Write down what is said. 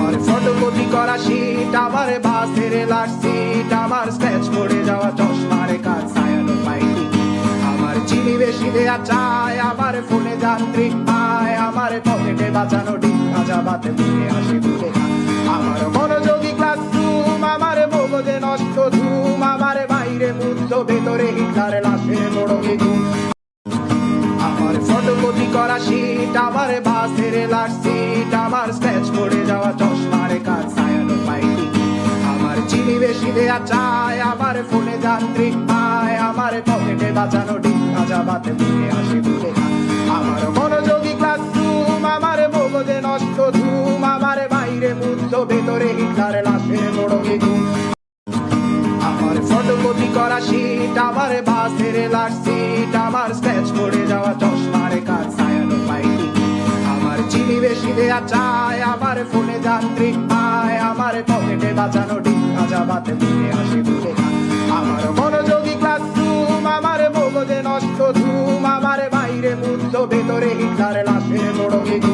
আমার ফটোকপি করা শীট, আমার বাসের লাস্ট সিট, আমার স্ক্র্যাচ করে যাওয়া চশমার কাজ ছায়ানো পাইনি, আমার চিনি বেশি দেয়া চায়, আমার ফোনে যান্ত্রিক পায়, আমার পকেটে বাঁচানো ডিম ভাজা বাতে বুকে আসে ভুলে আমার মনোযোগী ক্লাসরুম, আমার মগজে নষ্ট ধুম, আমার বাইরে মুগ্ধ ভেতরে হিটলার লাশের বড় বেগুন। আমার ফটোকপি করা শীট, আমার বাসের লাস্ট সিট, আমার স্ক্র্যাচ করে যাওয়া চশমার কাজ ছায়ানো পাইনি, আমার চিনি বেশি দেয়া চায়, আমার ফোনে যান্ত্রিক পায়, আমার পকেটে বাঁচানো ডিম ভাজা বাতে বুকে আসে ভুলে আমার মনোযোগী ক্লাসরুম, আমার মগজে নষ্ট ধুম, আমার বাইরে মুগ্ধ ভেতরে হিটলার লাশের বড় বেগুন। আমার ফটোকপি করা শীট, আমার বাসের লাস্ট সিট, আমার স্ক্র্যাচ করে যাওয়া চশমার কাজ ছায়ানো পাইনি, আমার চিনি বেশি দেয়া চায়, আমার ফোনে যান্ত্রিক পায়, আমার পকেটে বাঁচানো ডিম ভাজা বাতে বুকে আসে ভুলে আমার মনোযোগী ক্লাসরুম, আমার মগজে নষ্ট ধুম, আমার বাইরে মুগ্ধ ভেতরে হিটলার লাশের বড় বেগুন।